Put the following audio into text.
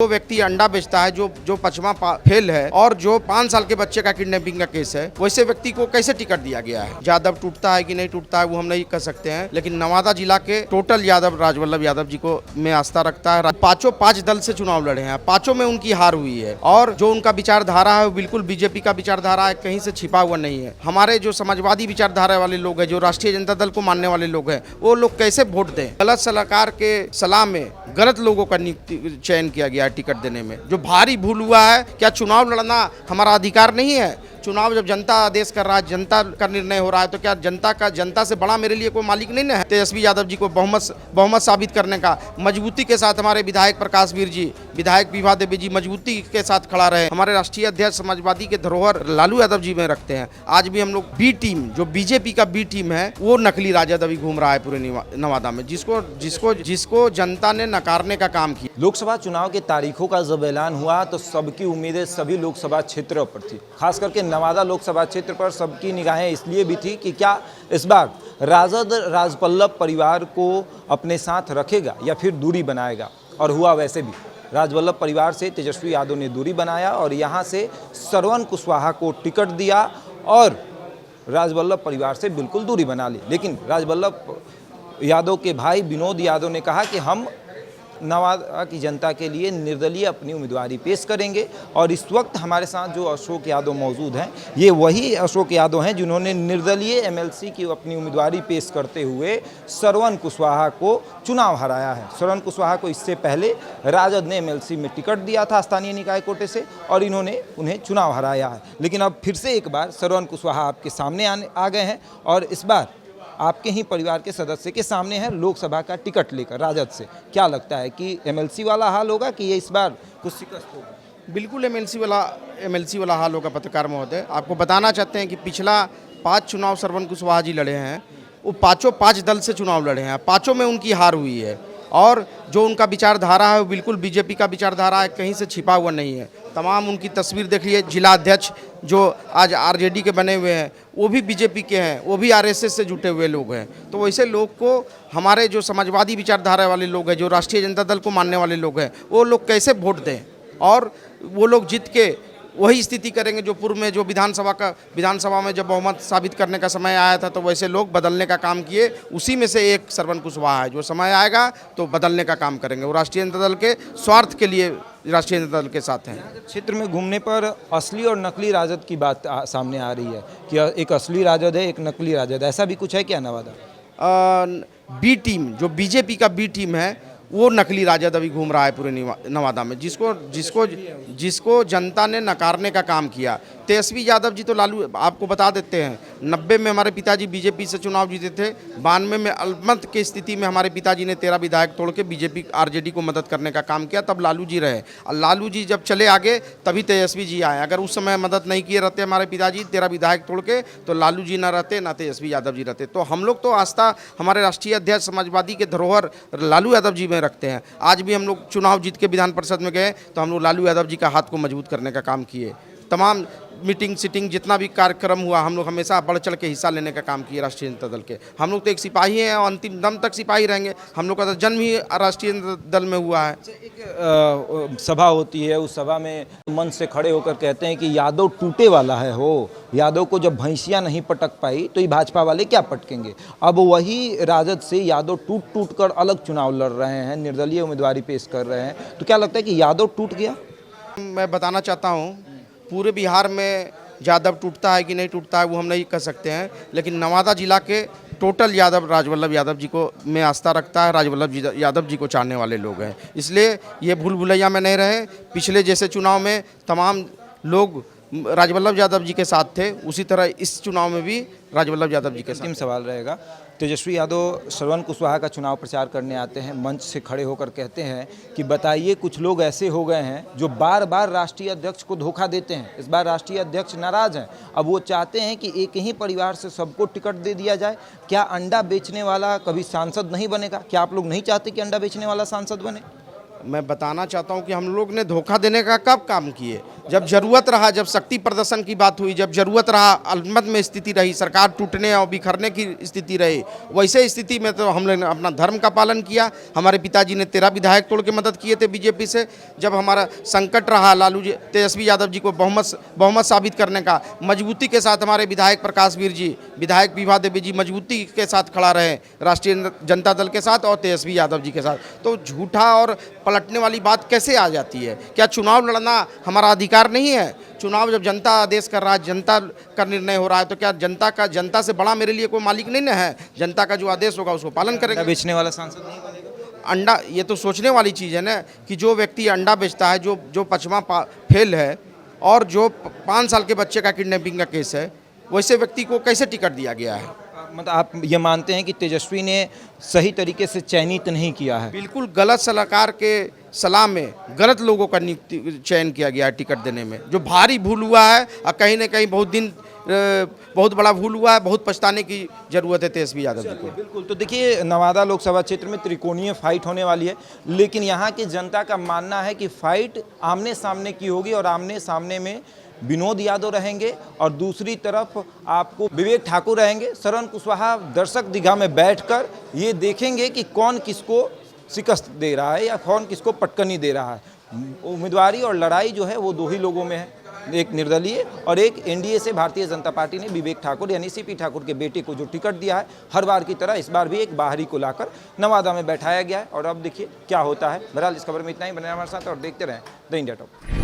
जो व्यक्ति अंडा बेचता है, जो पचमा फेल है और जो 5 साल के बच्चे का किडनैपिंग का केस है, वैसे व्यक्ति को कैसे टिकट दिया गया है। यादव टूटता है कि नहीं टूटता है वो हम नहीं कह सकते हैं, लेकिन नवादा जिला के टोटल यादव राजवल्लभ यादव जी को में आस्था रखता है। पांचों 5 दल से चुनाव लड़े हैं, 5 में उनकी हार हुई है और जो उनका विचारधारा है वो बिल्कुल बीजेपी का विचारधारा है, कहीं से छिपा हुआ नहीं है। हमारे जो समाजवादी विचारधारा वाले लोग हैं, जो राष्ट्रीय जनता दल को मानने वाले लोग हैं, वो लोग कैसे वोट दें। गलत सलाहकार के सलाह में गलत लोगों का चयन किया गया है टिकट देने में, जो भारी भूल हुआ है। क्या चुनाव लड़ना हमारा अधिकार नहीं है? चुनाव जब जनता आदेश कर रहा है, जनता का निर्णय हो रहा है, तो क्या जनता से बड़ा मेरे लिए कोई मालिक नहीं है? तेजस्वी यादव जी को बहुमत साबित करने का मजबूती के साथ हमारे विधायक प्रकाश वीर जी, विधायक विभा देवी जी मजबूती के साथ खड़ा रहे। हमारे राष्ट्रीय अध्यक्ष समाजवादी के धरोहर लालू यादव जी में रखते हैं। आज भी हम लोग बी टीम, जो बीजेपी का बी टीम है, वो नकली राजद अभी घूम रहा है पूरे नवादा में, जिसको जनता ने नकारने का काम किया। लोकसभा चुनाव की तारीखों का जब ऐलान हुआ तो सबकी उम्मीदें सभी लोकसभा क्षेत्रों पर थी, खास करके नवादा लोकसभा क्षेत्र पर सबकी निगाहें इसलिए भी थी कि क्या इस बार राजद राजवल्लभ परिवार को अपने साथ रखेगा या फिर दूरी बनाएगा। और हुआ वैसे भी, राजवल्लभ परिवार से तेजस्वी यादव ने दूरी बनाया और यहाँ से श्रवण कुशवाहा को टिकट दिया और राजवल्लभ परिवार से बिल्कुल दूरी बना ली। लेकिन राजवल्लभ यादव के भाई विनोद यादव ने कहा कि हम नवादा की जनता के लिए निर्दलीय अपनी उम्मीदवारी पेश करेंगे। और इस वक्त हमारे साथ जो अशोक यादव मौजूद हैं, ये वही अशोक यादव हैं जिन्होंने निर्दलीय एमएलसी की अपनी उम्मीदवारी पेश करते हुए श्रवण कुशवाहा को चुनाव हराया है। श्रवण कुशवाहा को इससे पहले राजद ने एमएलसी में टिकट दिया था स्थानीय निकाय कोटे से और इन्होंने उन्हें चुनाव हराया है। लेकिन अब फिर से एक बार श्रवण कुशवाहा आपके सामने आ गए हैं और इस बार आपके ही परिवार के सदस्य के सामने है लोकसभा का टिकट लेकर राजद से। क्या लगता है कि एमएलसी वाला हाल होगा कि ये इस बार कुछ शिकस्त होगा? बिल्कुल एमएलसी वाला हाल होगा। पत्रकार महोदय, आपको बताना चाहते हैं कि पिछला 5 चुनाव श्रवण कुशवाहा जी लड़े हैं, वो 5 दल से चुनाव लड़े हैं, 5 में उनकी हार हुई है और जो उनका विचारधारा है वो बिल्कुल बीजेपी का विचारधारा है, कहीं से छिपा हुआ नहीं है। तमाम उनकी तस्वीर देख लिए। जिला अध्यक्ष जो आज आरजेडी के बने हुए हैं वो भी बीजेपी के हैं, वो भी आरएसएस से जुटे हुए लोग हैं। तो वैसे लोग को हमारे जो समाजवादी विचारधारा वाले लोग हैं, जो राष्ट्रीय जनता दल को मानने वाले लोग हैं, वो लोग कैसे वोट दें और वो लोग जीत के वही स्थिति करेंगे जो पूर्व में जो विधानसभा में जब बहुमत साबित करने का समय आया था, तो वैसे लोग बदलने का काम किए। उसी में से एक श्रवण कुशवाहा है, जो समय आएगा तो बदलने का काम करेंगे। वो राष्ट्रीय जनता दल के स्वार्थ के लिए राष्ट्रीय जनता दल के साथ हैं। क्षेत्र में घूमने पर असली और नकली राजद की बात सामने आ रही है कि एक असली राजद है, एक नकली राजद, ऐसा भी कुछ है क्या नवादा? बी टीम, जो बीजेपी का बी टीम है, वो नकली राजद अभी घूम रहा है पूरे नवादा में, जिसको जनता ने नकारने का काम किया। तेजस्वी यादव जी तो लालू, आपको बता देते हैं, 90 में हमारे पिताजी बीजेपी से चुनाव जीते थे, 92 में अल्पमत की स्थिति में हमारे पिताजी ने 13 विधायक तोड़ के बीजेपी आरजेडी को मदद करने का काम किया। तब लालू जी रहे और लालू जी जब चले आगे तभी तेजस्वी जी आए। अगर उस समय मदद नहीं किए रहते हमारे पिताजी 13 विधायक तोड़ के, तो लालू जी ना रहते, ना तेजस्वी यादव जी रहते। तो हम लोग तो आस्था हमारे राष्ट्रीय अध्यक्ष समाजवादी के धरोहर लालू यादव जी में रखते हैं। आज भी हम लोग चुनाव जीत के विधान परिषद में गए तो हम लोग लालू यादव जी का हाथ को मजबूत करने का काम किए। तमाम मीटिंग सिटिंग जितना भी कार्यक्रम हुआ, हम लोग हमेशा बढ़ चढ़ के हिस्सा लेने का काम किए राष्ट्रीय जनता दल के। हम लोग तो एक सिपाही हैं और अंतिम दम तक सिपाही रहेंगे। हम लोग का तो जन्म ही राष्ट्रीय जनता दल में हुआ है। एक सभा होती है, उस सभा में मंच से खड़े होकर कहते हैं कि यादव टूटे वाला है, हो यादव को जब भैंसियाँ नहीं पटक पाई तो ये भाजपा वाले क्या पटकेंगे। अब वही राजद से यादव टूट कर अलग चुनाव लड़ रहे हैं, निर्दलीय उम्मीदवारी पेश कर रहे हैं। तो क्या लगता है कि यादव टूट गया? मैं बताना चाहता हूँ, पूरे बिहार में यादव टूटता है कि नहीं टूटता है वो हम नहीं कह सकते हैं, लेकिन नवादा जिला के टोटल यादव राजवल्लभ यादव जी को में आस्था रखता है, राजवल्लभ यादव जी को चाहने वाले लोग हैं। इसलिए ये भूल भुलैया में नहीं रहे। पिछले जैसे चुनाव में तमाम लोग राजवल्लभ यादव जी के साथ थे, उसी तरह इस चुनाव में भी राजवल्लभ यादव जी के साथ। अंतिम सवाल रहेगा, तेजस्वी यादव श्रवण कुशवाहा का चुनाव प्रचार करने आते हैं, मंच से खड़े होकर कहते हैं कि बताइए कुछ लोग ऐसे हो गए हैं जो बार बार राष्ट्रीय अध्यक्ष को धोखा देते हैं। इस बार राष्ट्रीय अध्यक्ष नाराज हैं, अब वो चाहते हैं कि एक ही परिवार से सबको टिकट दे दिया जाए। क्या अंडा बेचने वाला कभी सांसद नहीं बनेगा? क्या आप लोग नहीं चाहते कि अंडा बेचने वाला सांसद बने? मैं बताना चाहता हूं कि हम लोग ने धोखा देने का कब काम किए, जब जरूरत रहा, जब शक्ति प्रदर्शन की बात हुई, जब जरूरत रहा, अलमत में स्थिति रही, सरकार टूटने और बिखरने की स्थिति रही, वैसे स्थिति में तो हम लोग ने अपना धर्म का पालन किया। हमारे पिताजी ने 13 विधायक तोड़ के मदद किए थे बीजेपी से। जब हमारा संकट रहा लालू जी, तेजस्वी यादव जी को बहुमत साबित करने का, मजबूती के साथ हमारे विधायक प्रकाश वीर जी, विधायक विभा देवी जी मजबूती के साथ खड़ा रहे राष्ट्रीय जनता दल के साथ और तेजस्वी यादव जी के साथ। तो झूठा और पलटने वाली बात कैसे आ जाती है? क्या चुनाव लड़ना हमारा अधिकार नहीं है? चुनाव जब जनता आदेश कर रहा है, जनता का निर्णय हो रहा है, तो क्या जनता से बड़ा मेरे लिए कोई मालिक नहीं ना है? जनता का जो आदेश होगा उसको पालन करेंगे। बेचने वाला सांसद नहीं बनेगा। अंडा, ये तो सोचने वाली चीज़ है ना कि जो व्यक्ति अंडा बेचता है, जो पचमा फेल है और जो 5 साल के बच्चे का किडनैपिंग का केस है, वैसे व्यक्ति को कैसे टिकट दिया गया है? मतलब आप ये मानते हैं कि तेजस्वी ने सही तरीके से चयनित नहीं किया है? बिल्कुल गलत सलाहकार के सलाह में गलत लोगों का चयन किया गया है टिकट देने में, जो भारी भूल हुआ है और कहीं ना कहीं बहुत बड़ा भूल हुआ है। बहुत पछताने की जरूरत है तेजस्वी यादव जी को। बिल्कुल। तो देखिए, नवादा लोकसभा क्षेत्र में त्रिकोणीय फाइट होने वाली है, लेकिन यहाँ की जनता का मानना है कि फाइट आमने सामने की होगी और आमने सामने में विनोद यादव रहेंगे और दूसरी तरफ आपको विवेक ठाकुर रहेंगे। शरण कुशवाहा दर्शक दीघा में बैठकर ये देखेंगे कि कौन किसको शिकस्त दे रहा है या कौन किसको पटकनी दे रहा है। उम्मीदवारी और लड़ाई जो है वो 2 ही लोगों में है, एक निर्दलीय और एक एनडीए से भारतीय जनता पार्टी ने विवेक ठाकुर यानी सीपी ठाकुर के बेटे को जो टिकट दिया है, हर बार की तरह इस बार भी एक बाहरी को लाकर नवादा में बैठाया गया है और अब देखिए क्या होता है। बहरहाल इस खबर में इतना ही। बने हमारे साथ और देखते रहें द इंडिया टॉप।